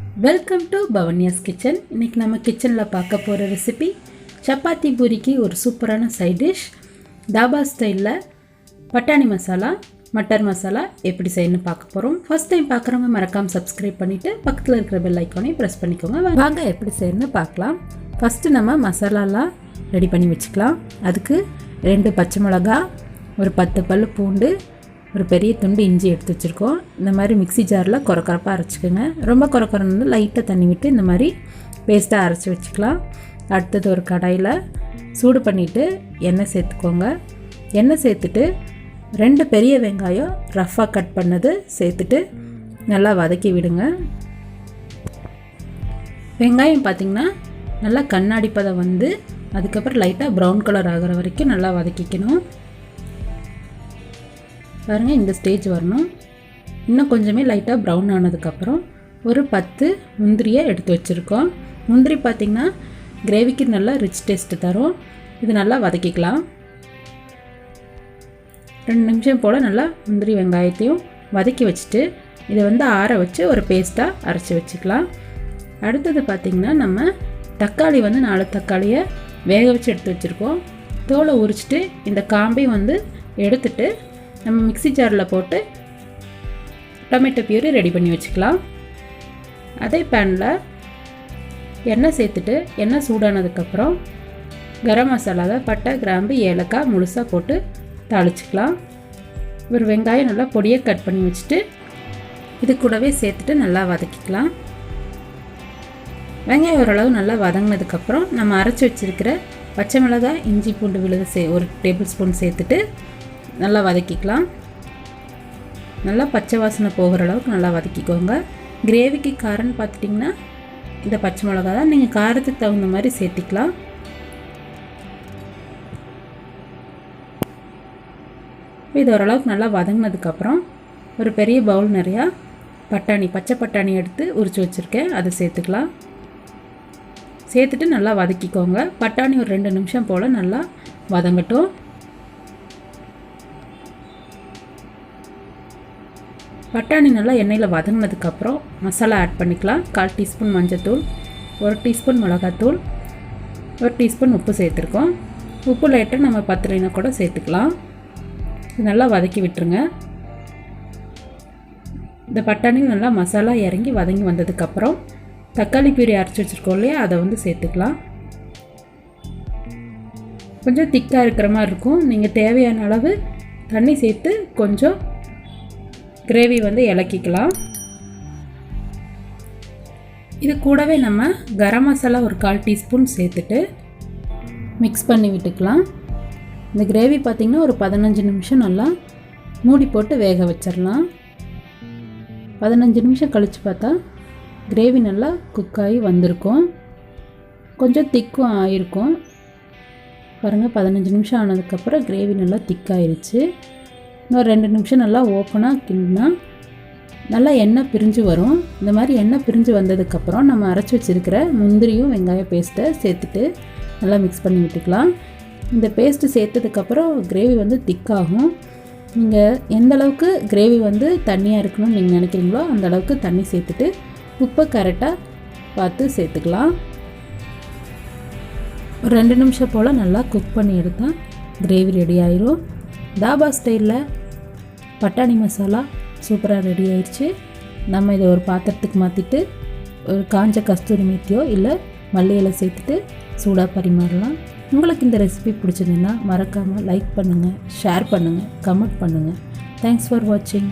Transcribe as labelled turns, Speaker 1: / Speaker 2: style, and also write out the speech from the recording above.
Speaker 1: Welcome to பவன்யாஸ் kitchen. இன்றைக்கி நம்ம கிச்சனில் பார்க்க போகிற ரெசிபி சப்பாத்தி பூரிக்கு ஒரு சூப்பரான சைட் டிஷ். தாபா ஸ்டைலில் பட்டாணி மசாலா, மட்டர் மசாலா எப்படி செய்யணும்னு பார்க்க போகிறோம். ஃபஸ்ட் டைம் பார்க்குறவங்க மறக்காமல் சப்ஸ்கிரைப் பண்ணிவிட்டு பக்கத்தில் இருக்கிற பெல் ஐக்கானையும் ப்ரெஸ் பண்ணிக்கோங்க. வாங்க எப்படி செய்யணும்னு பார்க்கலாம். ஃபஸ்ட்டு நம்ம மசாலாலாம் ரெடி பண்ணி வச்சுக்கலாம். அதுக்கு 2 பச்சை மிளகா, ஒரு 10 பல் பூண்டு, ஒரு பெரிய துண்டு இஞ்சி எடுத்து வச்சுருக்கோம். இந்த மாதிரி மிக்ஸி ஜாரில் கொரப்பாக அரைச்சிக்கோங்க. ரொம்ப கொரன்னு லைட்டாக தண்ணி விட்டு இந்த மாதிரி பேஸ்ட்டாக அரைச்சி வச்சுக்கலாம். அடுத்தது ஒரு கடாயில் சூடு பண்ணிவிட்டு எண்ணெய் சேர்த்துக்கோங்க. எண்ணெய் சேர்த்துட்டு 2 பெரிய வெங்காயம் ரஃப்பாக கட் பண்ணது சேர்த்துட்டு நல்லா வதக்கி விடுங்க. வெங்காயம் பார்த்திங்கன்னா நல்லா கண்ணாடி பதம் வந்து அதுக்கப்புறம் லைட்டாக ப்ரௌன் கலர் ஆகிற வரைக்கும் நல்லா வதக்கிக்கணும். பாருங்கள், இந்த ஸ்டேஜ் வரணும். இன்னும் கொஞ்சமே லைட்டாக ப்ரௌன் ஆனதுக்கப்புறம் ஒரு 10 முந்திரியை எடுத்து வச்சுருக்கோம். முந்திரி பார்த்திங்கன்னா கிரேவிக்கு நல்லா ரிச் டேஸ்ட்டு தரும். இது நல்லா வதக்கிக்கலாம். 2 நிமிஷம் போல் நல்லா முந்திரி வெங்காயத்தையும் வதக்கி வச்சுட்டு இதை வந்து ஆற வச்சு ஒரு பேஸ்ட்டாக அரைச்சி வச்சுக்கலாம். அடுத்தது பார்த்திங்கன்னா நம்ம தக்காளி வந்து 4 தக்காளியை வேக வச்சு எடுத்து வச்சுருக்கோம். தோலை உரிச்சிட்டு இந்த காம்பையும் வந்து எடுத்துட்டு நம்ம மிக்ஸி ஜாரில் போட்டு டொமேட்டோ பியூரி ரெடி பண்ணி வச்சுக்கலாம். அதே பேனில் எண்ணெய் சேர்த்துட்டு எண்ணெய் சூடானதுக்கப்புறம் கரம் மசாலாவை பட்டை, கிராம்பு, ஏலக்காய் முழுசாக போட்டு தாளிச்சிக்கலாம். ஒரு வெங்காயம் நல்லா பொடியாக கட் பண்ணி வச்சுட்டு இது கூடவே சேர்த்துட்டு நல்லா வதக்கிக்கலாம். வெங்காயம் ஓரளவு நல்லா வதங்கினதுக்கப்புறம் நம்ம அரைச்சி வச்சுருக்கிற பச்சை மிளகாய், இஞ்சி, பூண்டு விழுது ஒரு டேபிள் ஸ்பூன் சேர்த்துட்டு நல்லா வதக்கிக்கலாம். நல்லா பச்சை வாசனை போகிற அளவுக்கு நல்லா வதக்கிக்கோங்க. கிரேவிக்கு காரம்னு பார்த்துட்டிங்கன்னா இந்த பச்சை மிளகா தான், நீங்கள் காரத்துக்கு தகுந்த மாதிரி சேர்த்திக்கலாம். இது ஓரளவுக்கு நல்லா வதங்கினதுக்கப்புறம் ஒரு பெரிய பவுல் நிறையா பச்சை பட்டாணி எடுத்து உரித்து வச்சுருக்கேன், அதை சேர்த்துக்கலாம். சேர்த்துட்டு நல்லா வதக்கிக்கோங்க. பட்டாணி ஒரு 2 நிமிஷம் போல் நல்லா வதங்கட்டும். பட்டாணி நல்லா எண்ணெயில் வதங்கினதுக்கப்புறம் மசாலா ஆட் பண்ணிக்கலாம். 1/4 டீஸ்பூன் மஞ்சத்தூள், 1 டீஸ்பூன் மிளகாத்தூள், 1 டீஸ்பூன் உப்பு சேர்த்துருக்கோம். உப்பு லைட்டாக நம்ம பத்தலைனா கூட சேர்த்துக்கலாம். இது நல்லா வதக்கி விட்டுருங்க. இந்த பட்டாணி நல்லா மசாலா இறங்கி வதங்கி வந்ததுக்கப்புறம் தக்காளி பியூரி அரைச்சி வச்சுருக்கோம் இல்லையா, அதை வந்து சேர்த்துக்கலாம். கொஞ்சம் திக்காக இருக்கிற மாதிரி இருக்கும். நீங்கள் தேவையான அளவு தண்ணி சேர்த்து கொஞ்சம் கிரேவி வந்து இலக்கிக்கலாம். இது கூடவே நம்ம கரம் மசாலா ஒரு 1/4 டீஸ்பூன் சேர்த்துட்டு மிக்ஸ் பண்ணி விட்டுக்கலாம். இந்த கிரேவி பார்த்திங்கன்னா ஒரு 15 நிமிஷம் நல்லா மூடி போட்டு வேக வச்சிடலாம். 15 நிமிஷம் கழித்து பார்த்தா கிரேவி நல்லா குக்காகி வந்திருக்கும். கொஞ்சம் திக்கும் ஆகிருக்கும். பாருங்கள், 15 நிமிஷம் ஆனதுக்கப்புறம் கிரேவி நல்லா திக்காயிருச்சு. இன்னும் 2 நிமிஷம் நல்லா ஓப்பனாக கிண்டினா நல்லா எண்ணெய் பிரிஞ்சு வரும். இந்த மாதிரி எண்ணெய் பிரிஞ்சு வந்ததுக்கப்புறம் நம்ம அரைச்சி வச்சுருக்கிற முந்திரியும் வெங்காய பேஸ்ட்டை சேர்த்துட்டு நல்லா மிக்ஸ் பண்ணி விட்டுக்கலாம். இந்த பேஸ்ட்டு சேர்த்ததுக்கப்புறம் கிரேவி வந்து திக்காகும். நீங்கள் எந்த அளவுக்கு கிரேவி வந்து தண்ணியாக இருக்கணும்னு நீங்கள் நினைக்கிறீங்களோ அந்த அளவுக்கு தண்ணி சேர்த்துட்டு உப்பை கரெக்டாக பார்த்து சேர்த்துக்கலாம். ஒரு 2 நிமிஷம் போல் நல்லா குக் பண்ணி எடுத்தால் கிரேவி ரெடி ஆயிரும். தாபா ஸ்டைலில் பட்டாணி மசாலா சூப்பராக ரெடி ஆயிடுச்சு. நம்ம இதை ஒரு பாத்திரத்துக்கு மாற்றிட்டு ஒரு காஞ்ச கஸ்தூரி மேத்தியோ இல்லை மல்லி இலை சேர்த்துட்டு சூடாக பரிமாறலாம். உங்களுக்கு இந்த ரெசிபி பிடிச்சதுன்னா மறக்காமல் லைக் பண்ணுங்கள், ஷேர் பண்ணுங்கள், கமெண்ட் பண்ணுங்கள். தேங்க்ஸ் ஃபார் வாட்சிங்.